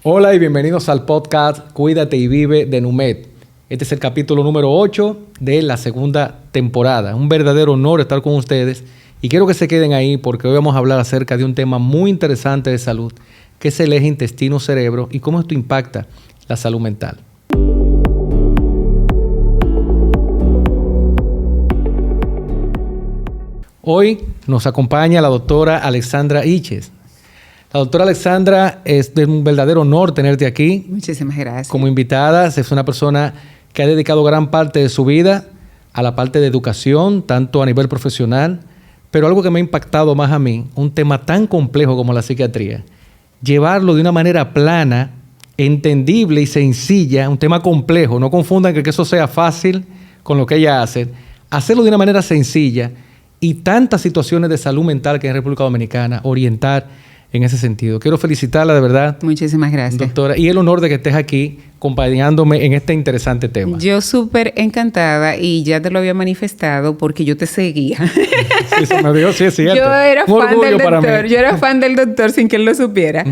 Hola y bienvenidos al podcast Cuídate y Vive de Numed. Este es el capítulo número 8 de la segunda temporada. Un verdadero honor estar con ustedes y quiero que se queden ahí porque hoy vamos a hablar acerca de un tema muy interesante de salud, que es el eje intestino-cerebro y cómo esto impacta la salud mental. Hoy nos acompaña la doctora Alexandra Iches. La doctora Alexandra, es de un verdadero honor tenerte aquí. Muchísimas gracias. Como invitada, es una persona que ha dedicado gran parte de su vida a la parte de educación, tanto a nivel profesional, pero algo que me ha impactado más a mí, un tema tan complejo como la psiquiatría, llevarlo de una manera plana, entendible y sencilla, un tema complejo. No confundan que eso sea fácil con lo que ella hace. Hacerlo de una manera sencilla y tantas situaciones de salud mental que hay en República Dominicana, orientar en ese sentido. Quiero felicitarla de verdad. Muchísimas gracias. Doctora, y el honor de que estés aquí acompañándome en este interesante tema. Yo súper encantada y ya te lo había manifestado porque yo te seguía. Sí, se me dio, sí, es cierto. Yo era fan del doctor. Yo era fan del doctor sin que él lo supiera.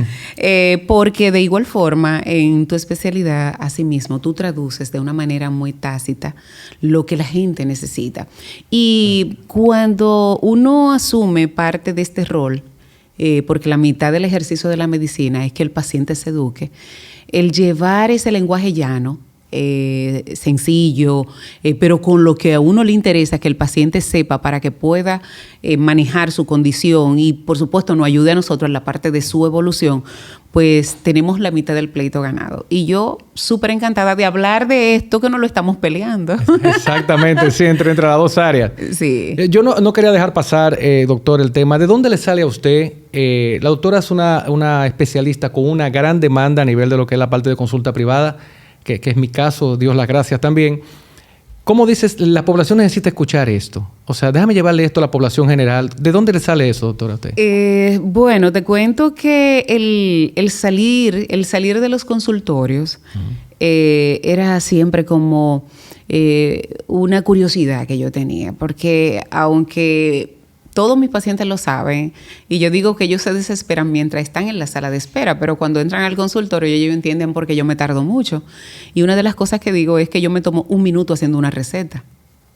Porque de igual forma, en tu especialidad, asimismo, tú traduces de una manera muy tácita lo que la gente necesita. Y cuando uno asume parte de este rol, porque la mitad del ejercicio de la medicina es que el paciente se eduque, el llevar ese lenguaje llano, sencillo, pero con lo que a uno le interesa que el paciente sepa para que pueda manejar su condición y por supuesto nos ayude a nosotros en la parte de su evolución, pues tenemos la mitad del pleito ganado. Y yo súper encantada de hablar de esto que no lo estamos peleando. Exactamente, sí, entre las dos áreas. Sí. Yo no quería dejar pasar, doctor, el tema. ¿De dónde le sale a usted? La doctora es una especialista con una gran demanda a nivel de lo que es la parte de consulta privada, que es mi caso, Dios las gracias también. ¿Cómo dices, la población necesita escuchar esto? O sea, déjame llevarle esto a la población general. ¿De dónde le sale eso, doctora, a usted? Bueno, te cuento que el salir de los consultorios era siempre como una curiosidad que yo tenía, porque aunque todos mis pacientes lo saben y yo digo que ellos se desesperan mientras están en la sala de espera, pero cuando entran al consultorio ellos entienden por qué yo me tardo mucho. Y una de las cosas que digo es que yo me tomo 1 minuto haciendo una receta.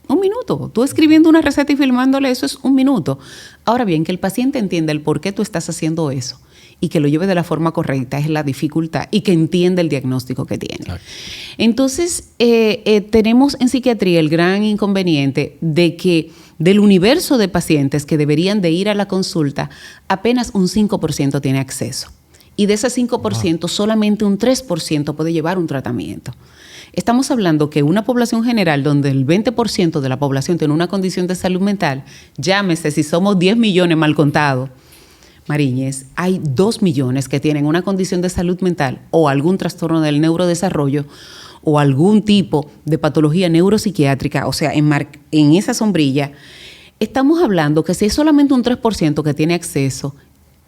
1 minuto. Tú escribiendo una receta y filmándole eso es 1 minuto. Ahora bien, que el paciente entienda el por qué tú estás haciendo eso y que lo lleve de la forma correcta es la dificultad y que entienda el diagnóstico que tiene. Claro. Entonces, tenemos en psiquiatría el gran inconveniente de que del universo de pacientes que deberían de ir a la consulta, apenas un 5% tiene acceso. Y de ese 5%, solamente un 3% puede llevar un tratamiento. Estamos hablando que una población general donde el 20% de la población tiene una condición de salud mental, llámese si somos 10 millones mal contados, Mariñez, hay 2 millones que tienen una condición de salud mental o algún trastorno del neurodesarrollo o algún tipo de patología neuropsiquiátrica, o sea, en esa sombrilla, estamos hablando que si es solamente un 3% que tiene acceso,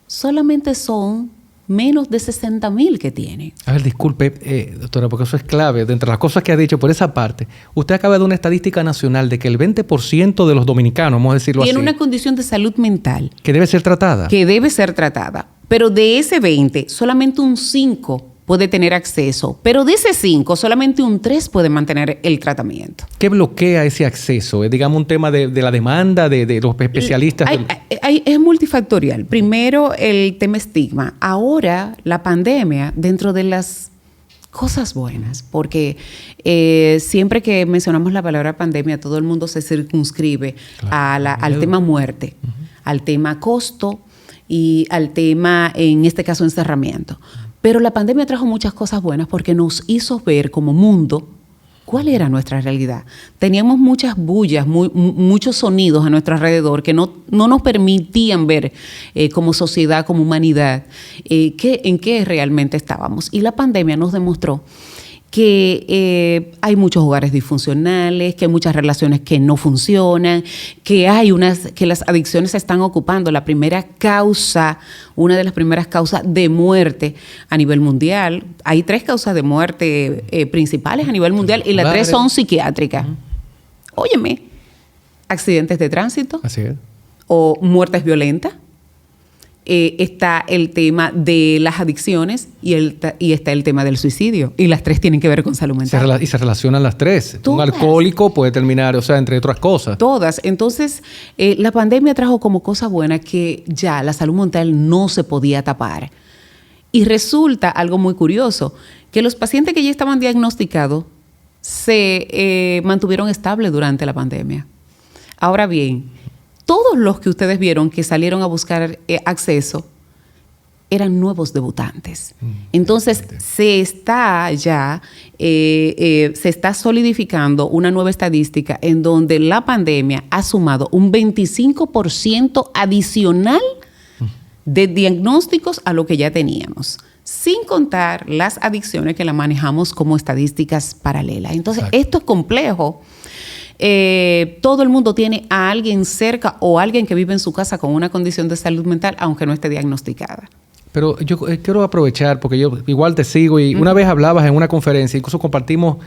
solamente son menos de 60,000 que tiene. A ver, disculpe, doctora, porque eso es clave. De entre las cosas que ha dicho por esa parte, usted acaba de una estadística nacional de que el 20% de los dominicanos, vamos a decirlo así, tiene una condición de salud mental. Que debe ser tratada. Que debe ser tratada. Pero de ese 20, solamente un 5 puede tener acceso, pero de ese 5, solamente un 3 puede mantener el tratamiento. ¿Qué bloquea ese acceso? ¿Es, digamos, un tema de la demanda de los especialistas? Es multifactorial. Primero, el tema estigma. Ahora, la pandemia, dentro de las cosas buenas, porque siempre que mencionamos la palabra pandemia, todo el mundo se circunscribe al tema muerte, al tema costo y al tema, en este caso, encerramiento. Pero la pandemia trajo muchas cosas buenas porque nos hizo ver como mundo cuál era nuestra realidad. Teníamos muchas bullas, muchos sonidos a nuestro alrededor que no nos permitían ver como sociedad, como humanidad, en qué realmente estábamos. Y la pandemia nos demostró que hay muchos hogares disfuncionales, que hay muchas relaciones que no funcionan, que las adicciones están ocupando una de las primeras causas de muerte a nivel mundial. Hay 3 causas de muerte principales a nivel mundial y las 3 son psiquiátricas. Óyeme, accidentes de tránsito. Así es. O muertes violentas. está el tema de las adicciones y está el tema del suicidio. Y las tres tienen que ver con salud mental. Y se relacionan las tres. Todas. Un alcohólico puede terminar, o sea, entre otras cosas. Todas. Entonces, la pandemia trajo como cosa buena que ya la salud mental no se podía tapar. Y resulta algo muy curioso, que los pacientes que ya estaban diagnosticados se mantuvieron estables durante la pandemia. Ahora bien, todos los que ustedes vieron que salieron a buscar acceso eran nuevos debutantes. Entonces, se está solidificando una nueva estadística en donde la pandemia ha sumado un 25% adicional de diagnósticos a lo que ya teníamos, sin contar las adicciones que la manejamos como estadísticas paralelas. Entonces, esto es complejo. Todo el mundo tiene a alguien cerca o alguien que vive en su casa con una condición de salud mental, aunque no esté diagnosticada. Pero yo quiero aprovechar, porque yo igual te sigo y una vez hablabas en una conferencia, incluso compartimos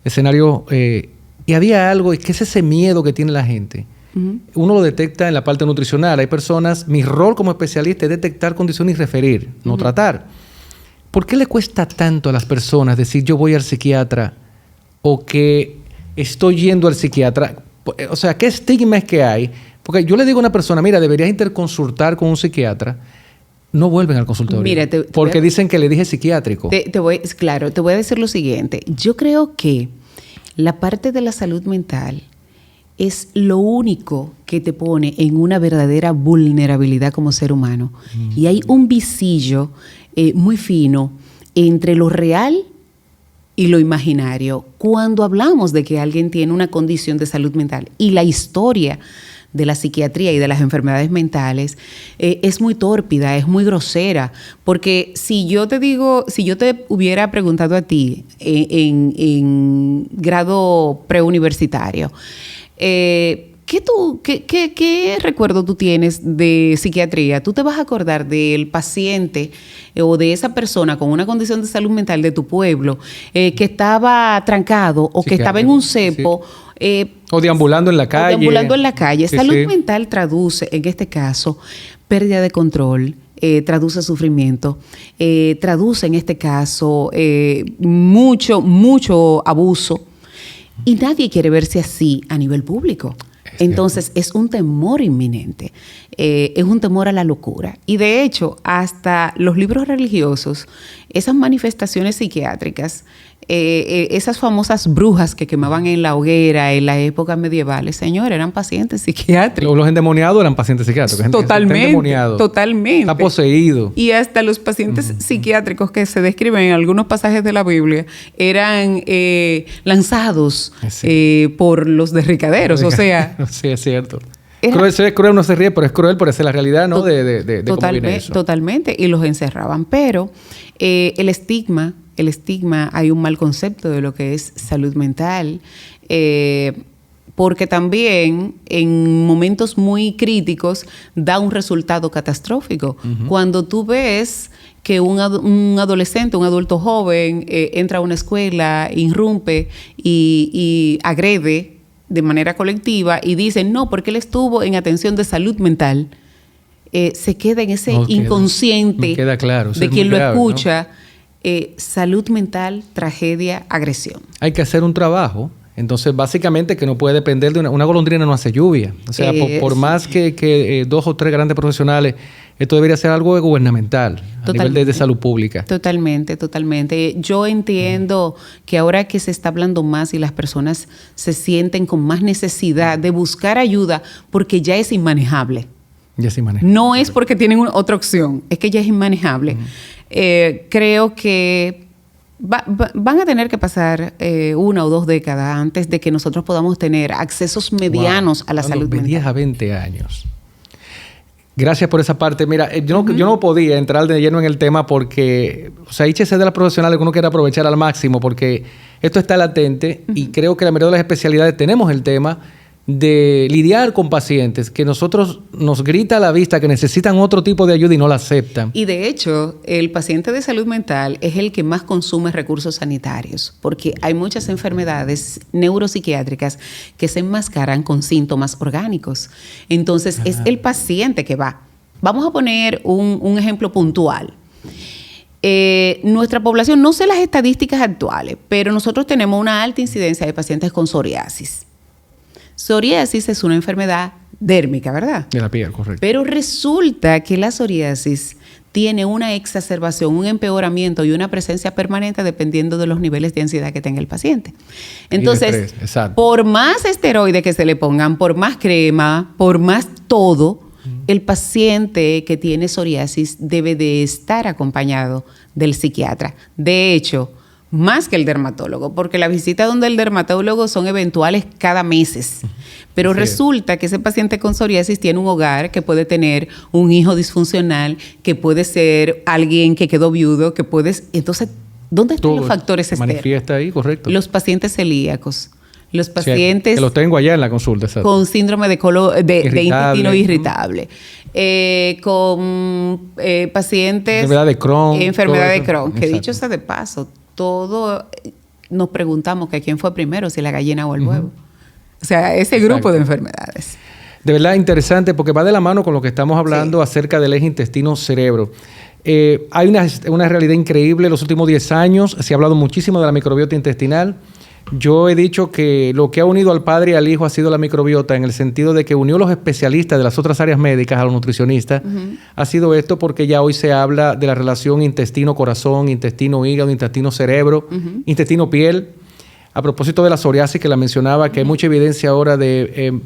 escenario y había algo, que es ese miedo que tiene la gente. Uno lo detecta en la parte nutricional. Hay personas, mi rol como especialista es detectar condiciones y referir, no tratar. ¿Por qué le cuesta tanto a las personas decir yo voy al psiquiatra o que estoy yendo al psiquiatra? O sea, ¿qué estigma es que hay? Porque yo le digo a una persona, mira, deberías interconsultar con un psiquiatra. No vuelven al consultorio. Mira, porque dicen que le dije psiquiátrico. Te voy a decir lo siguiente. Yo creo que la parte de la salud mental es lo único que te pone en una verdadera vulnerabilidad como ser humano. Y hay un visillo muy fino entre lo real y lo imaginario cuando hablamos de que alguien tiene una condición de salud mental. Y la historia de la psiquiatría y de las enfermedades mentales es muy tórpida, es muy grosera, porque si yo te hubiera preguntado a ti en grado preuniversitario, ¿qué recuerdo tú tienes de psiquiatría? Tú te vas a acordar del paciente o de esa persona con una condición de salud mental de tu pueblo que estaba trancado o que estaba en un cepo. Sí. O deambulando en la calle. Sí, salud mental traduce, en este caso, pérdida de control, traduce sufrimiento, traduce en este caso mucho abuso. Y nadie quiere verse así a nivel público. Entonces, es un temor inminente, es un temor a la locura. Y de hecho, hasta los libros religiosos, esas manifestaciones psiquiátricas, esas famosas brujas que quemaban en la hoguera en la época medieval, señor, eran pacientes psiquiátricos. Los endemoniados eran pacientes psiquiátricos. Totalmente. Está poseído. Y hasta los pacientes psiquiátricos que se describen en algunos pasajes de la Biblia eran lanzados por los derricaderos, o sea... Sí, es cierto. Cruel no se ríe, pero es cruel por esa la realidad, ¿no? De cómo viene eso. Totalmente, y los encerraban. Pero el estigma, hay un mal concepto de lo que es salud mental, porque también en momentos muy críticos da un resultado catastrófico. Cuando tú ves que un adolescente, un adulto joven, entra a una escuela, irrumpe y agrede de manera colectiva y dicen, no, porque él estuvo en atención de salud mental, se queda en ese inconsciente queda claro, de quien lo escucha, ¿no? Salud mental, tragedia, agresión. Hay que hacer un trabajo. Entonces, básicamente, que no puede depender de una golondrina no hace lluvia. O sea, por más que 2 o 3 grandes profesionales, esto debería ser algo gubernamental, a nivel de salud pública. Totalmente. Yo entiendo que ahora que se está hablando más y las personas se sienten con más necesidad de buscar ayuda, porque ya es inmanejable. No es porque tienen otra opción, es que ya es inmanejable. Creo que van a tener que pasar 1 o 2 décadas antes de que nosotros podamos tener accesos medianos a la salud mental. De 10 a 20 años. Gracias por esa parte. Mira, yo no podía entrar de lleno en el tema porque, o sea, IHC de las profesionales que uno quiere aprovechar al máximo porque esto está latente y creo que la mayoría de las especialidades tenemos el tema de lidiar con pacientes que nosotros nos grita a la vista que necesitan otro tipo de ayuda y no la aceptan. Y de hecho, el paciente de salud mental es el que más consume recursos sanitarios, porque hay muchas enfermedades neuropsiquiátricas que se enmascaran con síntomas orgánicos. Entonces, es el paciente que va. vamos a poner un ejemplo puntual. Nuestra población, no sé las estadísticas actuales, pero nosotros tenemos una alta incidencia de pacientes con psoriasis. Psoriasis es una enfermedad dérmica, ¿verdad? De la piel, correcto. Pero resulta que la psoriasis tiene una exacerbación, un empeoramiento y una presencia permanente dependiendo de los niveles de ansiedad que tenga el paciente. Entonces, por más esteroides que se le pongan, por más crema, por más todo, el paciente que tiene psoriasis debe de estar acompañado del psiquiatra. De hecho, más que el dermatólogo, porque las visitas donde el dermatólogo son eventuales cada meses. Pero resulta que ese paciente con psoriasis tiene un hogar, que puede tener un hijo disfuncional, que puede ser alguien que quedó viudo, que puede... Entonces, ¿dónde están los factores externos? Manifiesta ahí, correcto. Los pacientes celíacos, los pacientes... Que los tengo allá en la consulta, exacto. Con síndrome de intestino irritable. Con pacientes... Enfermedad de Crohn. Enfermedad de Crohn, que dicho sea de paso, todo nos preguntamos que quién fue primero, si la gallina o el huevo. O sea, ese grupo de enfermedades. De verdad interesante porque va de la mano con lo que estamos hablando acerca del eje intestino-cerebro. Hay una realidad increíble. En los últimos 10 años se ha hablado muchísimo de la microbiota intestinal. Yo he dicho que lo que ha unido al padre y al hijo ha sido la microbiota, en el sentido de que unió a los especialistas de las otras áreas médicas, a los nutricionistas. Ha sido esto porque ya hoy se habla de la relación intestino-corazón, intestino-hígado, intestino-cerebro, intestino-piel. A propósito de la psoriasis que la mencionaba, que hay mucha evidencia ahora de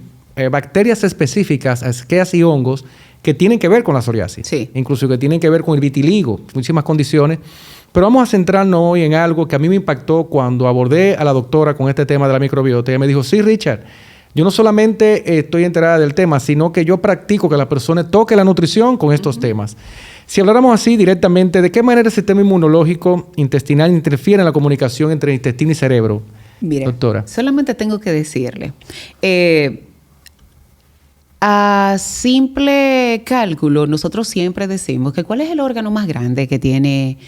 bacterias específicas, asqueas y hongos, que tienen que ver con la psoriasis. Sí. Incluso que tienen que ver con el vitiligo, muchísimas condiciones. Pero vamos a centrarnos hoy en algo que a mí me impactó cuando abordé a la doctora con este tema de la microbiota. Ella me dijo, sí, Richard, yo no solamente estoy enterada del tema, sino que yo practico que la persona toque la nutrición con estos temas. Si habláramos así directamente, ¿de qué manera el sistema inmunológico intestinal interfiere en la comunicación entre intestino y cerebro? Mire, doctora, solamente tengo que decirle, a simple cálculo, nosotros siempre decimos que ¿cuál es el órgano más grande que tiene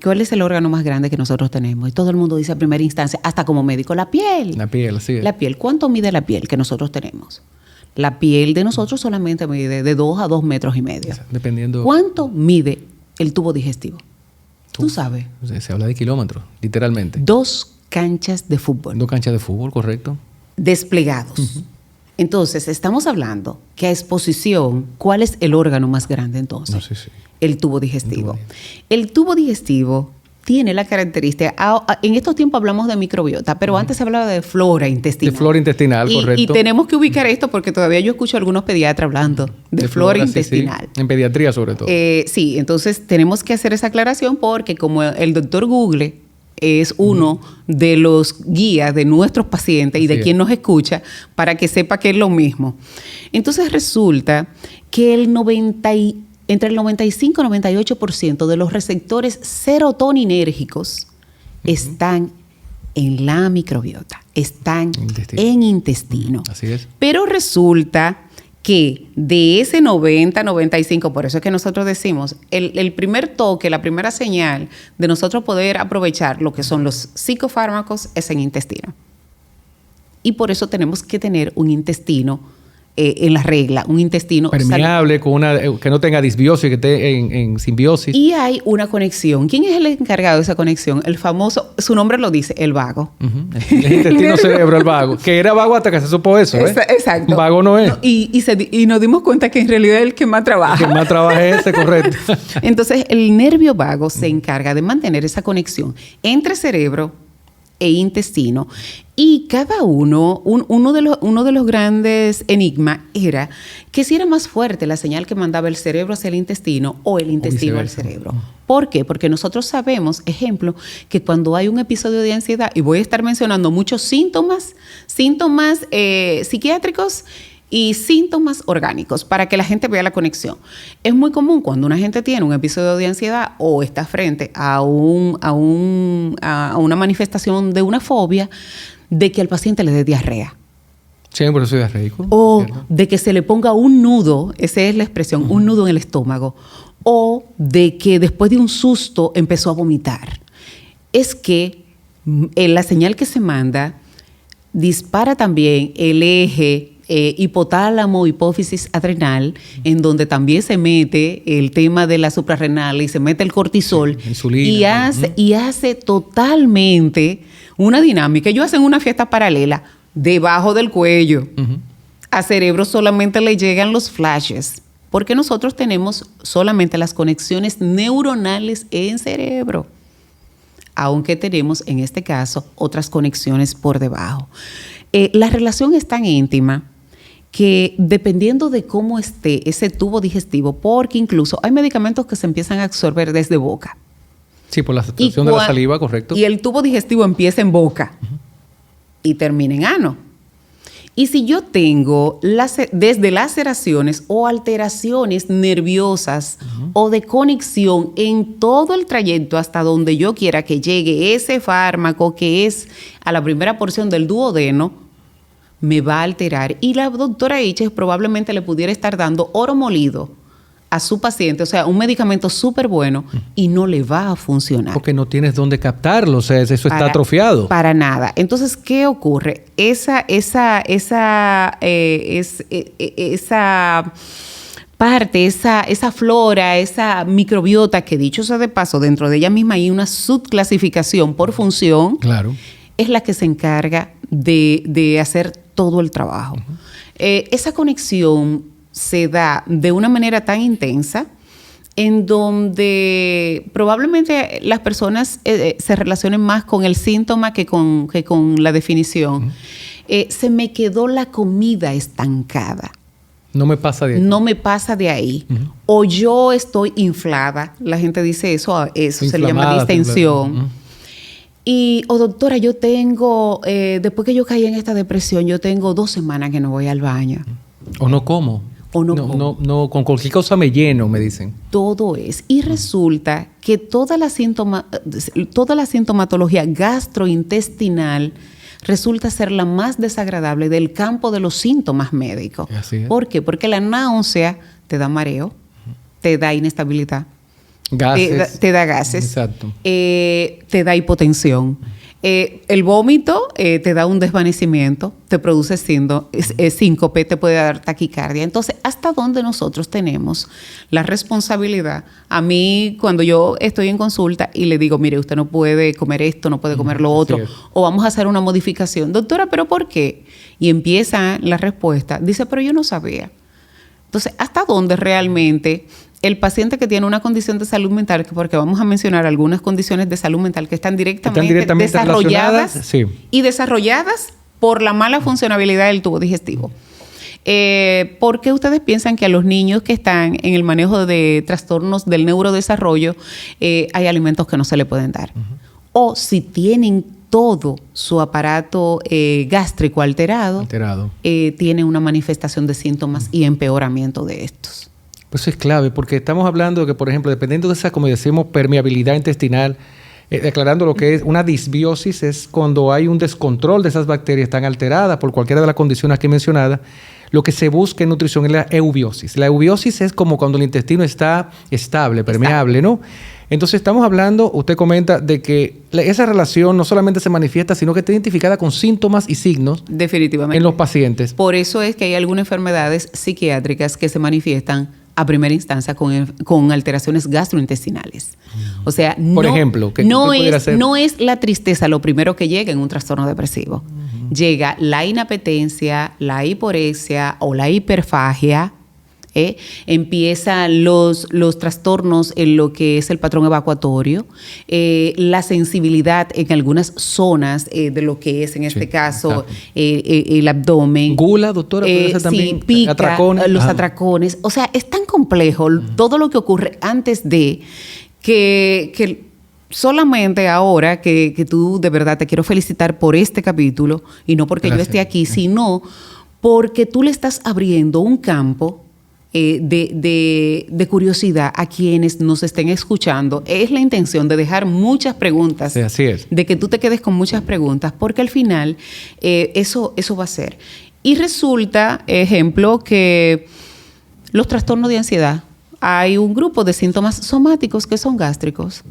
cuál es el órgano más grande que nosotros tenemos? Y todo el mundo dice a primera instancia, hasta como médico, la piel. La piel, sí. La piel. ¿Cuánto mide la piel que nosotros tenemos? La piel de nosotros solamente mide de 2 a 2 metros y medio. Dependiendo. ¿Cuánto mide el tubo digestivo? ¿Tú sabes? Se habla de kilómetros, literalmente. 2 canchas de fútbol. 2 canchas de fútbol, correcto. Desplegados. Entonces, estamos hablando que a exposición, ¿cuál es el órgano más grande entonces? No, sí. El tubo digestivo. El tubo digestivo tiene la característica... En estos tiempos hablamos de microbiota, pero antes se hablaba de flora intestinal. De flora intestinal, correcto. Y tenemos que ubicar esto porque todavía yo escucho a algunos pediatras hablando de flora intestinal. Sí. En pediatría sobre todo. Sí, entonces tenemos que hacer esa aclaración porque como el doctor Google es uno de los guías de nuestros pacientes y de quien nos escucha, para que sepa que es lo mismo. Entonces resulta que entre el 95 y 98% de los receptores serotoninérgicos están en la microbiota, están en intestino. Así es. Pero resulta que de ese 90-95, por eso es que nosotros decimos, el primer toque, la primera señal de nosotros poder aprovechar lo que son los psicofármacos es en intestino. Y por eso tenemos que tener un intestino en la regla, un intestino permeable, que no tenga disbiosis, que esté en simbiosis. Y hay una conexión. ¿Quién es el encargado de esa conexión? El famoso, su nombre lo dice, el vago. El intestino cerebro, el vago. Que era vago hasta que se supo eso, ¿eh? Exacto. Vago no es. No, y nos dimos cuenta que en realidad es el que más trabaja. El que más trabaja es ese, correcto. Entonces, el nervio vago se encarga de mantener esa conexión entre cerebro e intestino. Y cada uno de los grandes enigmas era que si era más fuerte la señal que mandaba el cerebro hacia el intestino o el intestino al cerebro. ¿Por qué? Porque nosotros sabemos, ejemplo, que cuando hay un episodio de ansiedad, y voy a estar mencionando muchos síntomas psiquiátricos y síntomas orgánicos para que la gente vea la conexión. Es muy común cuando una gente tiene un episodio de ansiedad o está frente a una manifestación de una fobia, de que al paciente le dé diarrea. Sí, por eso es diarreico. O de que se le ponga un nudo, esa es la expresión, un nudo en el estómago. O de que después de un susto empezó a vomitar. Es que la señal que se manda dispara también el eje hipotálamo, hipófisis adrenal, en donde también se mete el tema de la suprarrenal y se mete el cortisol, sí, insulina, y hace totalmente una dinámica. Ellos hacen una fiesta paralela debajo del cuello. A cerebro solamente le llegan los flashes, porque nosotros tenemos solamente las conexiones neuronales en cerebro, aunque tenemos en este caso otras conexiones por debajo. La relación es tan íntima que dependiendo de cómo esté ese tubo digestivo, porque incluso hay medicamentos que se empiezan a absorber desde boca. Sí, por la absorción de la saliva, correcto. Y el tubo digestivo empieza en boca y termina en ano. Y si yo tengo desde laceraciones o alteraciones nerviosas o de conexión en todo el trayecto hasta donde yo quiera que llegue ese fármaco, que es a la primera porción del duodeno, me va a alterar. Y la doctora Iches probablemente le pudiera estar dando oro molido a su paciente, o sea, un medicamento súper bueno, y no le va a funcionar. Porque no tienes dónde captarlo, o sea, eso está atrofiado. Para nada. Entonces, ¿qué ocurre? Esa parte, esa flora, esa microbiota, que dicho sea de paso, dentro de ella misma hay una subclasificación por función, claro, es la que se encarga de hacer todo el trabajo. Esa conexión se da de una manera tan intensa en donde probablemente las personas se relacionen más con el síntoma que con la definición. Se me quedó la comida estancada. No me pasa de ahí. No me pasa de ahí. O yo estoy inflada. La gente dice eso se le llama distensión. Y, doctora, yo tengo, después que yo caí en esta depresión, yo tengo 2 semanas que no voy al baño. O no como. No, con cualquier cosa me lleno, me dicen. Todo es. Y resulta que toda la sintomatología gastrointestinal resulta ser la más desagradable del campo de los síntomas médicos. Así es. ¿Por qué? Porque la náusea te da mareo, te da inestabilidad, gases. Te da gases. Exacto. Te da hipotensión. El vómito te da un desvanecimiento, te produce síncope, te puede dar taquicardia. Entonces, ¿hasta dónde nosotros tenemos la responsabilidad? A mí, cuando yo estoy en consulta y le digo, mire, usted no puede comer esto, no puede comer lo otro, o vamos a hacer una modificación. Doctora, ¿pero por qué? Y empieza la respuesta. Dice, pero yo no sabía. Entonces, ¿hasta dónde realmente el paciente que tiene una condición de salud mental, porque vamos a mencionar algunas condiciones de salud mental que están directamente desarrolladas sí, y desarrolladas por la mala funcionabilidad del tubo digestivo? ¿Por qué ustedes piensan que a los niños que están en el manejo de trastornos del neurodesarrollo hay alimentos que no se le pueden dar? O si tienen todo su aparato gástrico alterado. Tiene una manifestación de síntomas y empeoramiento de estos. Pues eso es clave, porque estamos hablando de que, por ejemplo, dependiendo de esa, como decimos, permeabilidad intestinal, aclarando lo que es una disbiosis, es cuando hay un descontrol de esas bacterias, están alteradas por cualquiera de las condiciones aquí mencionadas. Lo que se busca en nutrición es la eubiosis. La eubiosis es como cuando el intestino está estable, permeable, ¿no? Entonces estamos hablando, usted comenta, de que esa relación no solamente se manifiesta, sino que está identificada con síntomas y signos. Definitivamente. En los pacientes. Por eso es que hay algunas enfermedades psiquiátricas que se manifiestan a primera instancia con alteraciones gastrointestinales. O sea, por ejemplo, no es la tristeza lo primero que llega en un trastorno depresivo. Llega la inapetencia, la hiporexia o la hiperfagia. Empiezan los trastornos en lo que es el patrón evacuatorio, la sensibilidad en algunas zonas de lo que es, en este caso, el abdomen. Gula, doctora, puede ser también. Sí, pica, atracones. Los atracones. O sea, es tan complejo todo lo que ocurre antes de que solamente ahora que tú, de verdad, te quiero felicitar por este capítulo, y no porque yo esté aquí, sino porque tú le estás abriendo un campo de curiosidad a quienes nos estén escuchando. Es la intención de dejar muchas preguntas. Sí, así es. De que tú te quedes con muchas preguntas, porque al final eso va a ser. Y resulta, ejemplo, que los trastornos de ansiedad, hay un grupo de síntomas somáticos que son gástricos.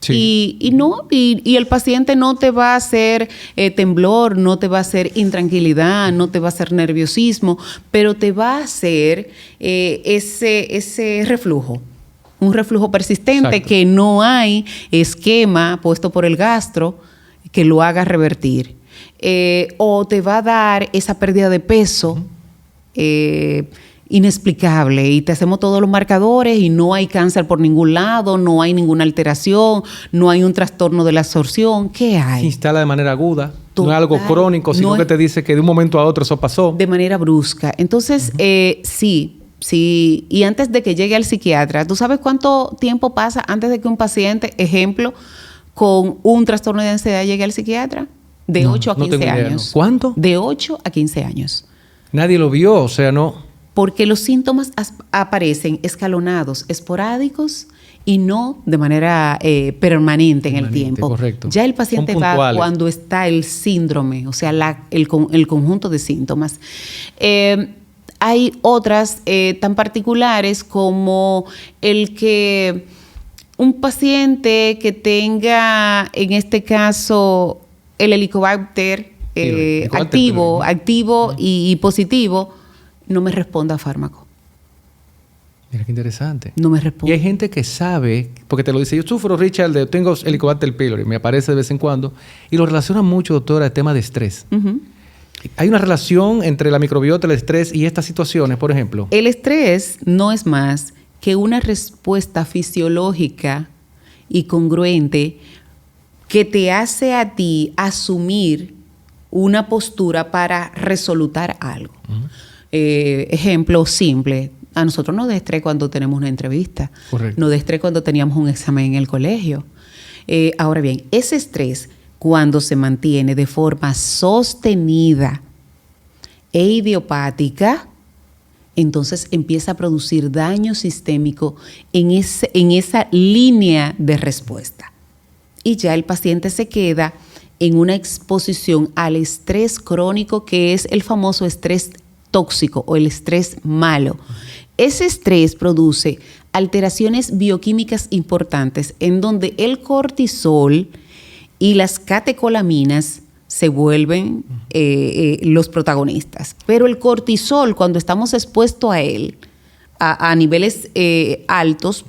Sí. Y el paciente no te va a hacer temblor, no te va a hacer intranquilidad, no te va a hacer nerviosismo, pero te va a hacer ese reflujo. Un reflujo persistente. Exacto. Que no hay esquema puesto por el gastro que lo haga revertir. O te va a dar esa pérdida de peso inexplicable y te hacemos todos los marcadores y no hay cáncer por ningún lado, no hay ninguna alteración, no hay un trastorno de la absorción. ¿Qué hay? Se instala de manera aguda. Total, no es algo crónico, sino que te dice que de un momento a otro eso pasó. De manera brusca. Entonces, sí. Y antes de que llegue al psiquiatra, ¿tú sabes cuánto tiempo pasa antes de que un paciente, ejemplo, con un trastorno de ansiedad llegue al psiquiatra? De 8 a 15 años. No. ¿Cuánto? De 8 a 15 años. Nadie lo vio, o sea, no. Porque los síntomas aparecen escalonados, esporádicos y no de manera permanente en el tiempo. Correcto. Ya el paciente va cuando está el síndrome, o sea, el conjunto de síntomas. Hay otras tan particulares como el que un paciente que tenga, en este caso, el Helicobacter activo y positivo, no me responda a fármaco. Mira qué interesante. No me responde. Y hay gente que sabe, porque te lo dice, yo sufro, Richard, tengo Helicobacter pylori, me aparece de vez en cuando, y lo relaciona mucho, doctora, al tema de estrés. Uh-huh. ¿Hay una relación entre la microbiota, el estrés y estas situaciones, por ejemplo? El estrés no es más que una respuesta fisiológica y congruente que te hace a ti asumir una postura para resolutar algo. Uh-huh. Ejemplo simple, a nosotros nos da estrés cuando tenemos una entrevista. Correcto. Nos da estrés cuando teníamos un examen en el colegio. Ahora bien, ese estrés, cuando se mantiene de forma sostenida e idiopática, entonces empieza a producir daño sistémico en esa línea de respuesta. Y ya el paciente se queda en una exposición al estrés crónico, que es el famoso estrés tóxico o el estrés malo. Ese estrés produce alteraciones bioquímicas importantes en donde el cortisol y las catecolaminas se vuelven los protagonistas. Pero el cortisol, cuando estamos expuestos a él, a niveles altos,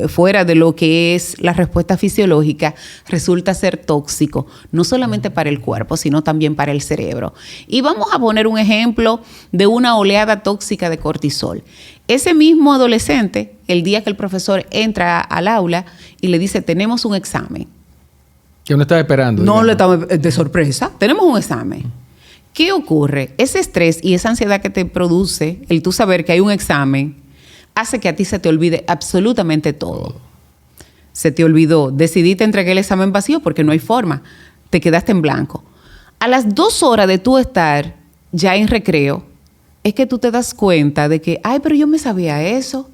fuera de lo que es la respuesta fisiológica, resulta ser tóxico, no solamente para el cuerpo, sino también para el cerebro. Y vamos a poner un ejemplo de una oleada tóxica de cortisol. Ese mismo adolescente, el día que el profesor entra al aula y le dice, tenemos un examen. Que uno estaba esperando. No le estaba de sorpresa. Tenemos un examen. ¿Qué ocurre? Ese estrés y esa ansiedad que te produce, el tú saber que hay un examen, hace que a ti se te olvide absolutamente todo. Se te olvidó. Decidiste entregar el examen vacío porque no hay forma. Te quedaste en blanco. A las 2 horas de tú estar ya en recreo, es que tú te das cuenta de que, ay, pero yo me sabía eso.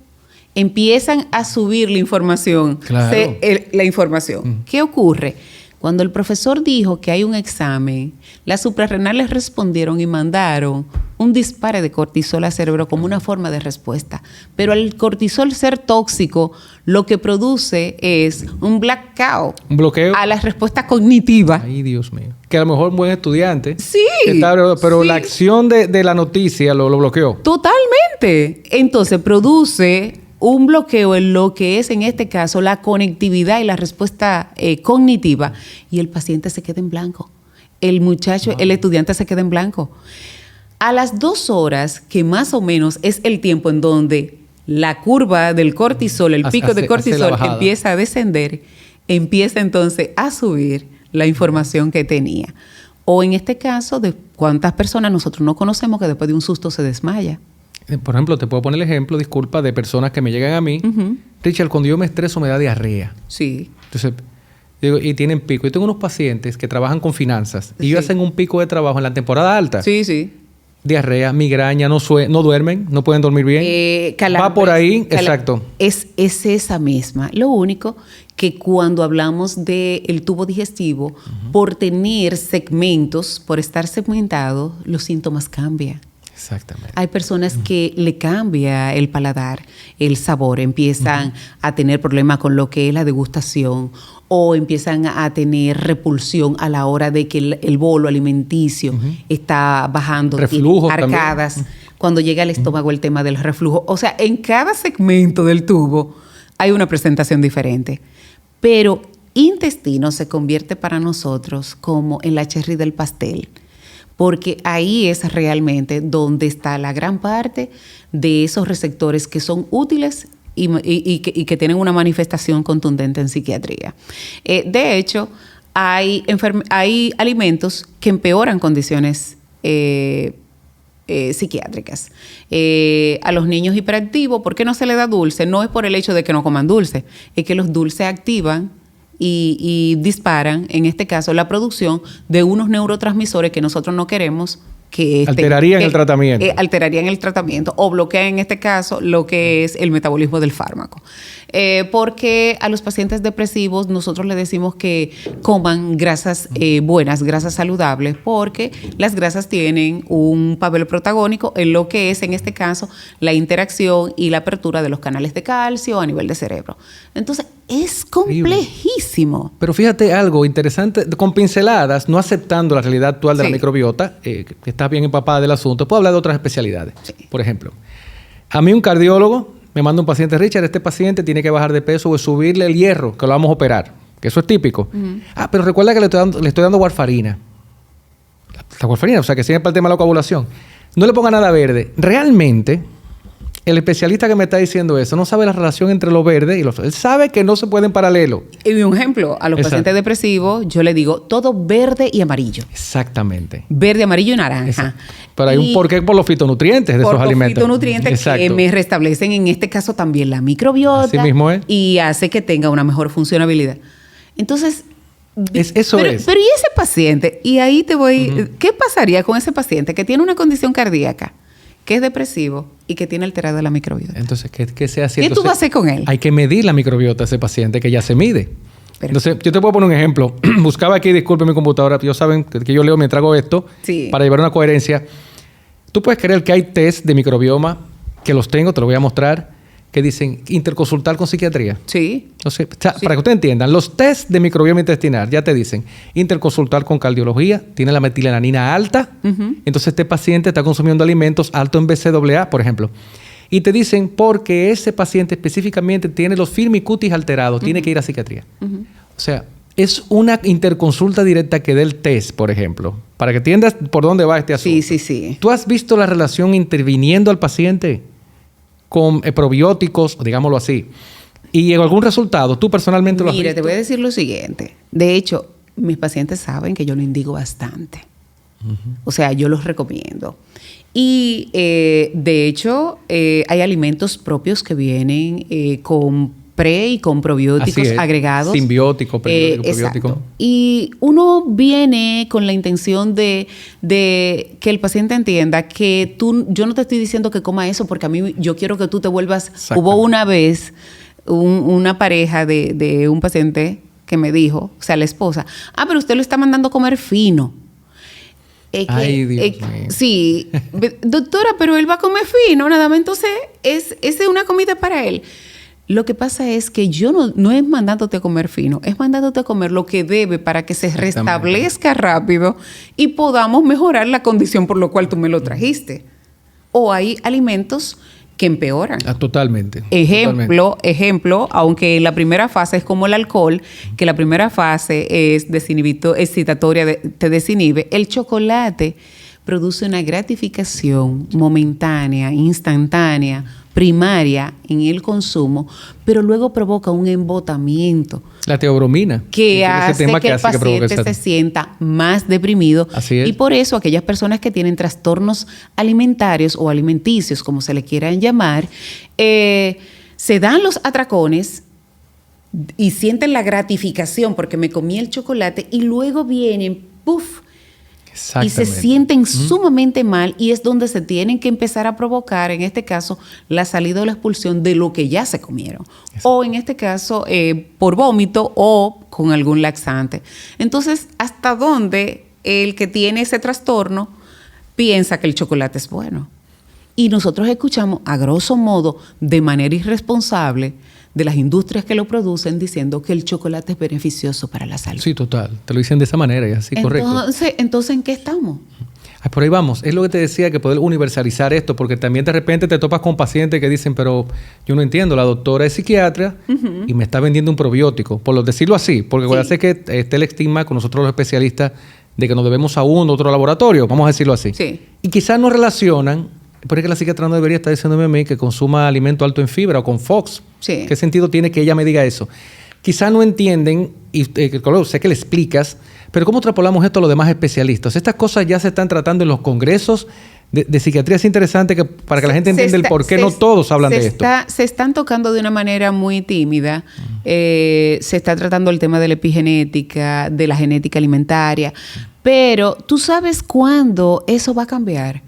Empiezan a subir la información. Claro. La información. ¿Qué ocurre? Cuando el profesor dijo que hay un examen, las suprarrenales respondieron y mandaron un disparo de cortisol al cerebro como una forma de respuesta. Pero al cortisol ser tóxico, lo que produce es un blackout. Un bloqueo. A la respuesta cognitiva. Ay, Dios mío. Que a lo mejor un buen estudiante. Sí. Pero sí. La acción de la noticia lo bloqueó. Totalmente. Entonces produce un bloqueo en lo que es, en este caso, la conectividad y la respuesta cognitiva, y el paciente se queda en blanco. El muchacho, el estudiante se queda en blanco. A las 2 horas, que más o menos es el tiempo en donde la curva del cortisol, el pico de cortisol empieza a descender, empieza entonces a subir la información que tenía. O en este caso, de cuántas personas nosotros no conocemos que después de un susto se desmaya. Por ejemplo, te puedo poner el ejemplo, disculpa, de personas que me llegan a mí. Uh-huh. Richard, cuando yo me estreso me da diarrea. Sí. Entonces, digo, y tienen pico. Yo tengo unos pacientes que trabajan con finanzas y ellos hacen un pico de trabajo en la temporada alta. Sí, sí. Diarrea, migraña, no duermen, no pueden dormir bien. Va por ahí, exacto. Es esa misma. Lo único que cuando hablamos del tubo digestivo, uh-huh, por tener segmentos, por estar segmentado, los síntomas cambian. Exactamente. Hay personas que le cambia el paladar, el sabor, empiezan a tener problemas con lo que es la degustación, o empiezan a tener repulsión a la hora de que el bolo alimenticio está bajando, reflujo tiene arcadas, cuando llega al estómago el tema del reflujo. O sea, en cada segmento del tubo hay una presentación diferente. Pero intestino se convierte para nosotros como en la cherry del pastel, porque ahí es realmente donde está la gran parte de esos receptores que son útiles y que tienen una manifestación contundente en psiquiatría. De hecho, hay alimentos que empeoran condiciones psiquiátricas. A los niños hiperactivos, ¿por qué no se les da dulce? No es por el hecho de que no coman dulce, es que los dulces activan y disparan, en este caso, la producción de unos neurotransmisores que nosotros no queremos que alterarían el tratamiento. Alterarían el tratamiento o bloquean, en este caso, lo que es el metabolismo del fármaco. Porque a los pacientes depresivos nosotros les decimos que coman grasas buenas, grasas saludables, porque las grasas tienen un papel protagónico en lo que es, en este caso, la interacción y la apertura de los canales de calcio a nivel de cerebro. Entonces, es complejísimo. Pero fíjate algo interesante, con pinceladas, no aceptando la realidad actual de la microbiota, que está bien empapada del asunto, puedo hablar de otras especialidades. Sí. Por ejemplo, a mí un cardiólogo me manda un paciente, Richard, este paciente tiene que bajar de peso o subirle el hierro, que lo vamos a operar, que eso es típico. Pero recuerda que le estoy dando warfarina. La warfarina, o sea, que sigue para el tema de la coagulación. No le ponga nada verde. Realmente, el especialista que me está diciendo eso no sabe la relación entre lo verde y lo... Él sabe que no se pueden en paralelo. Y un ejemplo, a los pacientes depresivos, yo le digo todo verde y amarillo. Exactamente. Verde, amarillo y naranja. Exacto. Pero hay un porqué por los fitonutrientes de esos alimentos. Por los fitonutrientes que me restablecen, en este caso, también la microbiota. Así mismo es. Y hace que tenga una mejor funcionabilidad. Entonces... Pero ¿y ese paciente? Y ahí te voy... ¿Qué pasaría con ese paciente que tiene una condición cardíaca, que es depresivo y que tiene alterada la microbiota? Entonces, ¿qué se hace? ¿Qué tú vas a hacer con él? Hay que medir la microbiota de ese paciente, que ya se mide. Entonces, yo te puedo poner un ejemplo. Buscaba aquí, disculpe mi computadora, yo saben que yo leo mientras hago esto, para llevar una coherencia. Tú puedes creer que hay test de microbioma, que los tengo, te lo voy a mostrar, que dicen interconsultar con psiquiatría. Sí. Entonces, para que ustedes entiendan, los test de microbioma intestinal ya te dicen interconsultar con cardiología, tiene la metilenanina alta, entonces este paciente está consumiendo alimentos altos en BCAA, por ejemplo. Y te dicen, porque ese paciente específicamente tiene los firmicutis alterados, tiene que ir a psiquiatría. O sea, es una interconsulta directa que dé el test, por ejemplo, para que entiendas por dónde va este asunto. Sí. ¿Tú has visto la relación interviniendo al paciente con probióticos, digámoslo así, y en algún resultado tú personalmente lo has visto? Mira, te voy a decir lo siguiente. De hecho, mis pacientes saben que yo lo indico bastante. O sea, yo los recomiendo. Y de hecho, hay alimentos propios que vienen con pre y con probióticos agregados. Simbiótico, prebiótico, probiótico. Y uno viene con la intención de que el paciente entienda que yo no te estoy diciendo que coma eso porque a mí yo quiero que tú te vuelvas... Hubo una vez una pareja de un paciente que me dijo, o sea, la esposa, pero usted lo está mandando a comer fino. Ay, Dios mío. Sí, doctora, pero él va a comer fino, nada más. Entonces, es una comida para él. Lo que pasa es que yo no es mandándote a comer fino, es mandándote a comer lo que debe para que se restablezca rápido y podamos mejorar la condición por la cual tú Ejemplo, hay alimentos que empeoran. Totalmente. Ejemplo, aunque la primera fase es como el alcohol, que la primera fase es excitatoria, te desinhibe, el chocolate produce una gratificación momentánea, instantánea, primaria en el consumo, pero luego provoca un embotamiento. La teobromina. Que hace que el paciente se sienta más deprimido. Así es. Y por eso aquellas personas que tienen trastornos alimentarios o alimenticios, como se le quieran llamar, se dan los atracones y sienten la gratificación porque me comí el chocolate y luego vienen, ¡puf!, y se sienten sumamente mal y es donde se tienen que empezar a provocar, en este caso, la salida o la expulsión de lo que ya se comieron. Exacto. O en este caso, por vómito o con algún laxante. Entonces, ¿hasta dónde el que tiene ese trastorno piensa que el chocolate es bueno? Y nosotros escuchamos, a grosso modo, de manera irresponsable, de las industrias que lo producen diciendo que el chocolate es beneficioso para la salud. Sí, total. Te lo dicen de esa manera y así, correcto. Entonces, ¿en qué estamos? Por ahí vamos. Es lo que te decía, que poder universalizar esto, porque también de repente te topas con pacientes que dicen, pero yo no entiendo, la doctora es psiquiatra y me está vendiendo un probiótico, por decirlo así, porque cuando hace que esté el estigma con nosotros los especialistas de que nos debemos a uno u otro laboratorio, vamos a decirlo así. Sí. Y quizás no relacionan, pero es que la psiquiatra no debería estar diciéndome a mí que consuma alimento alto en fibra o con Fox. Sí. ¿Qué sentido tiene que ella me diga eso? Quizás no entienden, y sé que le explicas, pero ¿cómo extrapolamos esto a los demás especialistas? Estas cosas ya se están tratando en los congresos de psiquiatría. Es interesante que para que la gente entienda el por qué no todos hablan de esto. Se están tocando de una manera muy tímida. Se está tratando el tema de la epigenética, de la genética alimentaria. Pero tú sabes cuándo eso va a cambiar.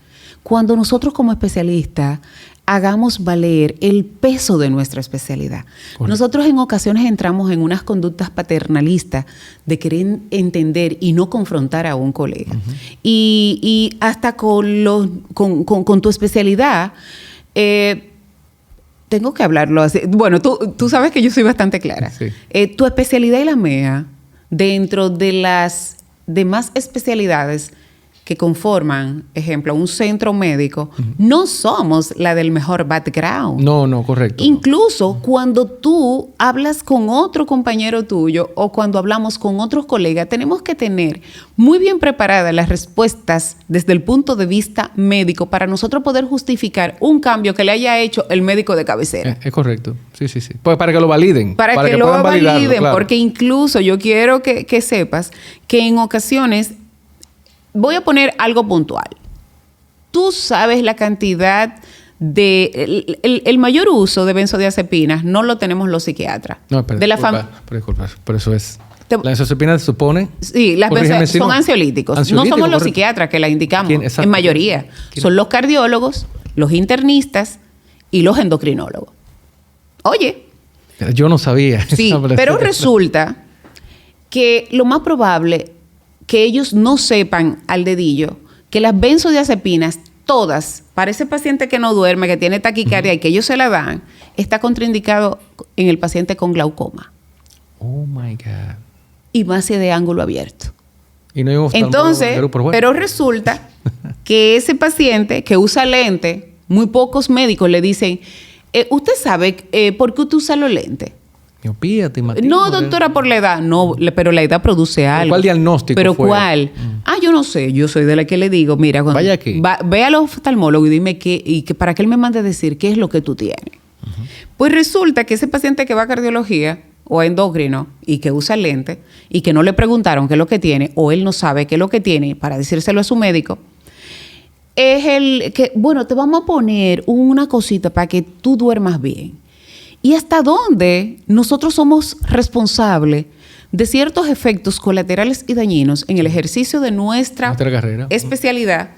Cuando nosotros como especialistas hagamos valer el peso de nuestra especialidad. Correcto. Nosotros en ocasiones entramos en unas conductas paternalistas de querer entender y no confrontar a un colega. Y hasta con tu especialidad, tengo que hablarlo así. Bueno, tú sabes que yo soy bastante clara. Sí. Tu especialidad y la mía, dentro de las demás especialidades que conforman, ejemplo, un centro médico, no somos la del mejor background. No, correcto. Incluso cuando tú hablas con otro compañero tuyo o cuando hablamos con otros colegas, tenemos que tener muy bien preparadas las respuestas desde el punto de vista médico para nosotros poder justificar un cambio que le haya hecho el médico de cabecera. Es correcto. Sí. Pues para que lo validen. Para que lo validen, claro. Porque incluso yo quiero que sepas que en ocasiones... Voy a poner algo puntual. Tú sabes la cantidad de... El mayor uso de benzodiazepinas no lo tenemos los psiquiatras. No, pero disculpa. Por eso es... ¿La benzodiazepina se supone? Sí, las son ansiolíticos. No somos los psiquiatras que la indicamos. En mayoría. Son los cardiólogos, los internistas y los endocrinólogos. Oye. Yo no sabía. Sí, pero resulta que lo más probable... que ellos no sepan al dedillo que las benzodiazepinas, todas, para ese paciente que no duerme, que tiene taquicardia y que ellos se la dan, está contraindicado en el paciente con glaucoma. Oh, my God. Y más si de ángulo abierto. Y no entonces, pero resulta que ese paciente que usa lente, muy pocos médicos le dicen, ¿usted sabe por qué usted usa los lentes? Miopía, no, doctora, por la edad. No, pero la edad produce algo. ¿Cuál diagnóstico ¿Pero fue? ¿Cuál? Yo no sé. Yo soy de la que le digo, mira, vaya aquí. Ve al oftalmólogo y dime para que él me mande a decir qué es lo que tú tienes. Pues resulta que ese paciente que va a cardiología o a endocrino y que usa lente y que no le preguntaron qué es lo que tiene o él no sabe qué es lo que tiene para decírselo a su médico, es el que, bueno, te vamos a poner una cosita para que tú duermas bien. ¿Y hasta dónde nosotros somos responsables de ciertos efectos colaterales y dañinos en el ejercicio de nuestra carrera, especialidad